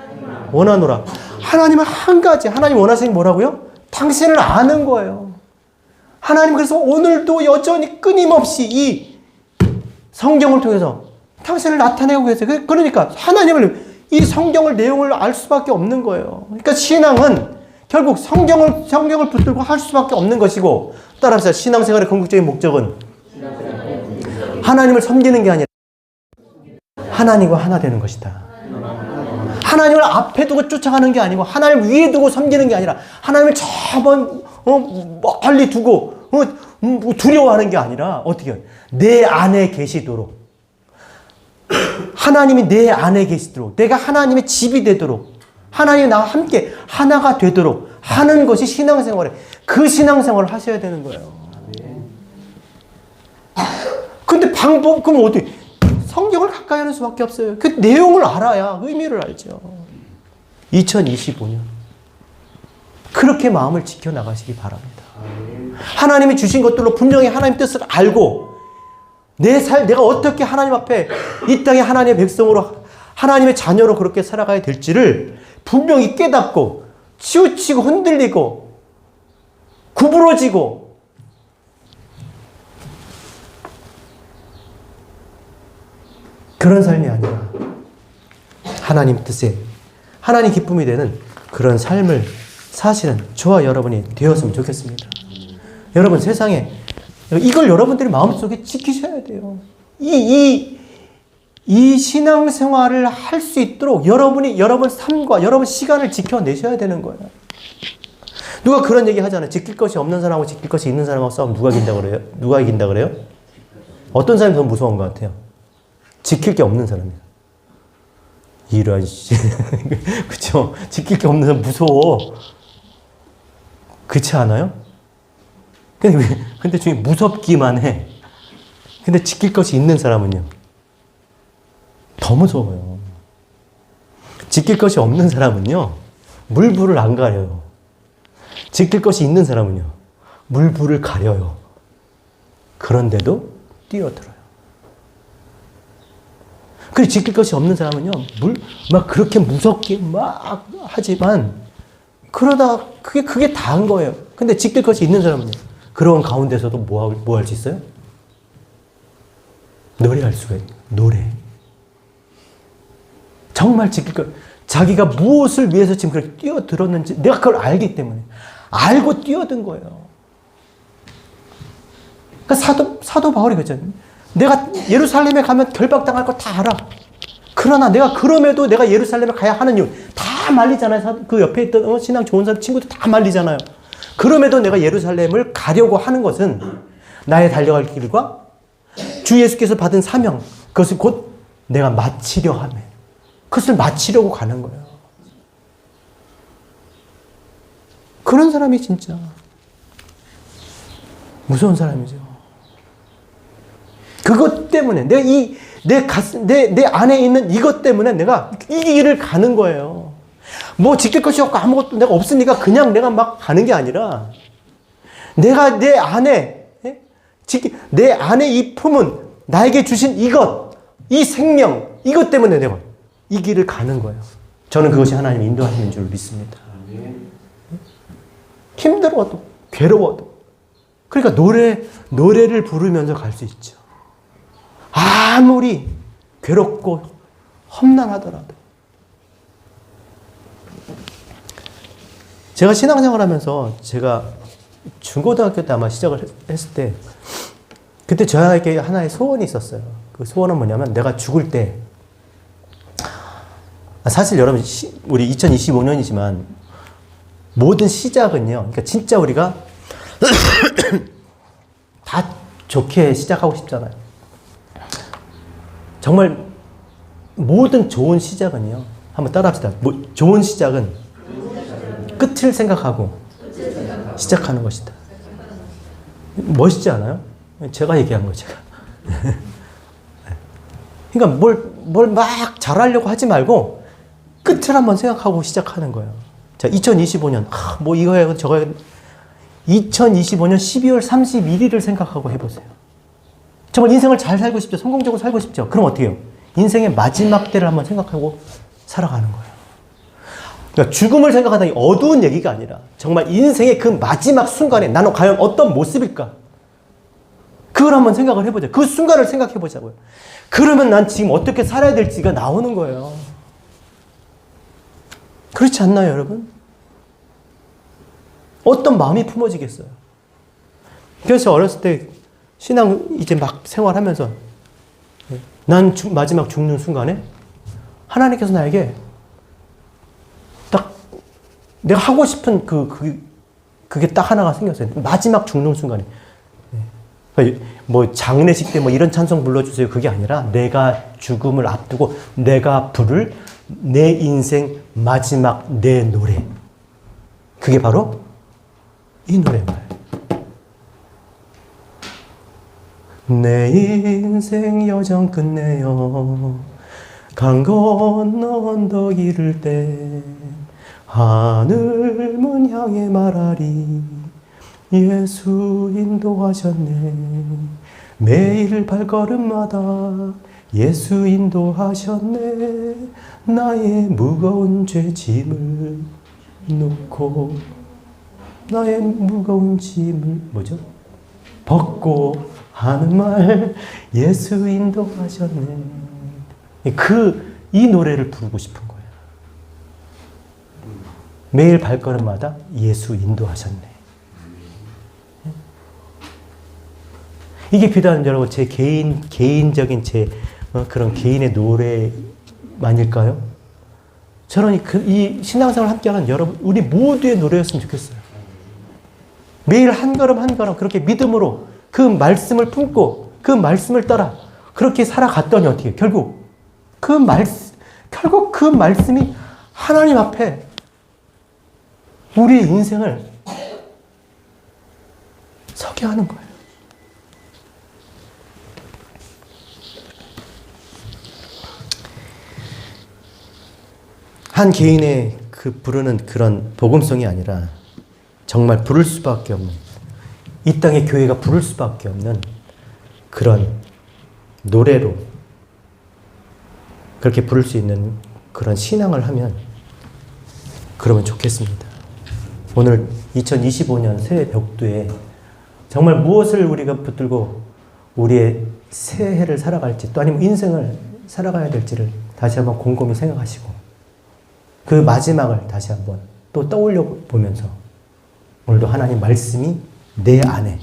원하노라. 하나님은 한 가지, 하나님 원하시는 게 뭐라고요? 당신을 아는 거예요. 하나님 그래서 오늘도 여전히 끊임없이 이 성경을 통해서 당신을 나타내고 계세요. 그러니까 하나님을, 이 성경을 내용을 알 수밖에 없는 거예요. 그러니까 신앙은 결국 성경을 붙들고 할 수밖에 없는 것이고, 따라서 신앙생활의 궁극적인 목적은 하나님을 섬기는 게 아니라 하나님과 하나 되는 것이다. 하나님을 앞에 두고 쫓아가는 게 아니고, 하나님을 위에 두고 섬기는 게 아니라, 하나님을 멀리 두고 두려워하는 게 아니라, 어떻게 해요? 내 안에 계시도록, 하나님이 내 안에 계시도록, 내가 하나님의 집이 되도록, 하나님이 나와 함께 하나가 되도록 하는 것이 신앙생활에, 그 신앙생활을 하셔야 되는 거예요. 근데 그럼 어떻게? 성경을 가까이 하는 수밖에 없어요. 그 내용을 알아야 의미를 알죠. 2025년 그렇게 마음을 지켜나가시기 바랍니다. 하나님이 주신 것들로 분명히 하나님 뜻을 알고, 내가 어떻게 하나님 앞에 이 땅의 하나님의 백성으로, 하나님의 자녀로 그렇게 살아가야 될지를 분명히 깨닫고, 치우치고 흔들리고 구부러지고, 그런 삶이 아니라 하나님 뜻에, 하나님 기쁨이 되는 그런 삶을 사시는 저와 여러분이 되었으면 좋겠습니다. 여러분, 세상에 이걸 여러분들이 마음속에 지키셔야 돼요. 이 신앙생활을 할 수 있도록 여러분 삶과 여러분 시간을 지켜내셔야 되는 거예요. 누가 그런 얘기 하잖아요. 지킬 것이 없는 사람하고 지킬 것이 있는 사람하고 싸우면 누가 이긴다고 그래요? 누가 이긴다고 그래요? 어떤 사람이 더 무서운 것 같아요? 지킬 게 없는 사람이에요. 이런 씨. 그쵸? 지킬 게 없는 사람 무서워. 그렇지 않아요? 근데 중에 무섭기만 해. 근데 지킬 것이 있는 사람은요, 더 무서워요. 지킬 것이 없는 사람은요, 물불을 안 가려요. 지킬 것이 있는 사람은요, 물불을 가려요. 그런데도 뛰어들어요. 그리고 지킬 것이 없는 사람은요, 막 그렇게 무섭게 막 하지만, 그러다 그게 다 한 거예요. 근데 지킬 것이 있는 사람은요, 그런 가운데서도 뭐 할 수 있어요? 노래할 수가 있어요. 노래. 정말 지킬 것, 자기가 무엇을 위해서 지금 그렇게 뛰어들었는지 내가 그걸 알기 때문에, 알고 뛰어든 거예요. 그러니까 사도 바울이 그랬잖아요. 내가 예루살렘에 가면 결박당할 거 다 알아. 그러나 그럼에도 내가 예루살렘에 가야 하는 이유 다 말리잖아요. 그 옆에 있던 신앙 좋은 사람 친구들 다 말리잖아요. 그럼에도 내가 예루살렘을 가려고 하는 것은 나의 달려갈 길과 주 예수께서 받은 사명, 그것을 곧 내가 마치려 하며, 그것을 마치려고 가는 거예요. 그런 사람이 진짜 무서운 사람이죠. 그것 때문에 내가 내 안에 있는 이것 때문에 내가 이 길을 가는 거예요. 뭐 지킬 것이 없고 아무것도 내가 없으니까 그냥 내가 막 가는 게 아니라, 내가 내 안에 이 품은 나에게 주신 이것, 이 생명, 이것 때문에 내가 이 길을 가는 거예요. 저는 그것이 하나님 인도하시는 줄 믿습니다. 힘들어도 괴로워도, 그러니까 노래를 부르면서 갈 수 있죠. 아무리 괴롭고 험난하더라도. 제가 신앙생활 하면서 제가 중고등학교 때 아마 시작을 했을 때, 그때 저에게 하나의 소원이 있었어요. 그 소원은 뭐냐면, 내가 죽을 때, 사실 여러분, 우리 2025년이지만, 모든 시작은요, 그러니까 진짜 우리가 다 좋게 시작하고 싶잖아요. 정말 모든 좋은 시작은요, 한번 따라 합시다. 좋은 시작은 끝을 생각하고 시작하는 것이다. 멋있지 않아요? 제가 얘기한 거죠. 그러니까 뭘 막 잘하려고 하지 말고 끝을 한번 생각하고 시작하는 거예요. 자, 2025년, 뭐 이거 해, 저거 해. 2025년 12월 31일을 생각하고 해보세요. 정말 인생을 잘 살고 싶죠? 성공적으로 살고 싶죠? 그럼 어떻게 해요? 인생의 마지막 때를 한번 생각하고 살아가는 거예요. 그러니까 죽음을 생각하다니 어두운 얘기가 아니라 정말 인생의 그 마지막 순간에 나는 과연 어떤 모습일까? 그걸 한번 생각을 해보자. 그 순간을 생각해 보자고요. 그러면 난 지금 어떻게 살아야 될지가 나오는 거예요. 그렇지 않나요, 여러분? 어떤 마음이 품어지겠어요? 그래서 어렸을 때 신앙 이제 막 생활하면서 난 마지막 죽는 순간에 하나님께서 나에게 딱 내가 하고 싶은 그게 딱 하나가 생겼어요. 마지막 죽는 순간에. 뭐 장례식 때 뭐 이런 찬송 불러주세요. 그게 아니라 내가 죽음을 앞두고 내가 부를 내 인생 마지막 내 노래. 그게 바로 이 노래인 거예요. 내 인생 여정 끝내요. 강 건너 언덕 이를 때 하늘 문 향해 말하리. 예수 인도하셨네. 매일 발걸음마다 예수 인도하셨네. 나의 무거운 죄짐을 놓고 나의 무거운 짐을 벗고 하는 말 예수 인도하셨네. 이 노래를 부르고 싶은 거예요. 매일 발걸음마다 예수 인도하셨네. 이게 비단 여러분 제 개인적인 그런 개인의 노래만일까요? 저는 이 신앙생활 함께하는 여러분, 우리 모두의 노래였으면 좋겠어요. 매일 한 걸음 한 걸음 그렇게 믿음으로 그 말씀을 품고 그 말씀을 따라 그렇게 살아갔더니 어떻게 결국 그 말씀이 하나님 앞에 우리의 인생을 서게 하는 거예요. 한 개인의 부르는 그런 복음성이 아니라 정말 부를 수밖에 없는, 이 땅의 교회가 부를 수밖에 없는 그런 노래로 그렇게 부를 수 있는 그런 신앙을 하면 그러면 좋겠습니다. 오늘 2025년 새해 벽두에 정말 무엇을 우리가 붙들고 우리의 새해를 살아갈지 또 아니면 인생을 살아가야 될지를 다시 한번 곰곰이 생각하시고 그 마지막을 다시 한번 또 떠올려 보면서 오늘도 하나님 말씀이 내 안에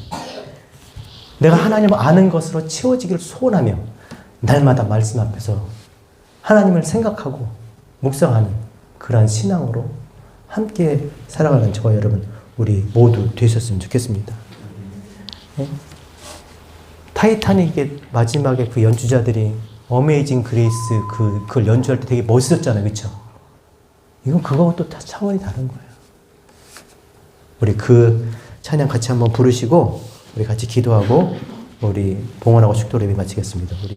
내가 하나님을 아는 것으로 채워지기를 소원하며 날마다 말씀 앞에서 하나님을 생각하고 묵상하는 그러한 신앙으로 함께 살아가는 저와 여러분 우리 모두 되셨으면 좋겠습니다. 타이타닉의 마지막에 그 연주자들이 어메이징 그레이스 그걸 연주할 때 되게 멋있었잖아요. 그렇죠? 이건 그거하고 또 차원이 다른 거예요. 우리 그 찬양 같이 한번 부르시고 우리 같이 기도하고 우리 봉헌하고 축도 예배 마치겠습니다.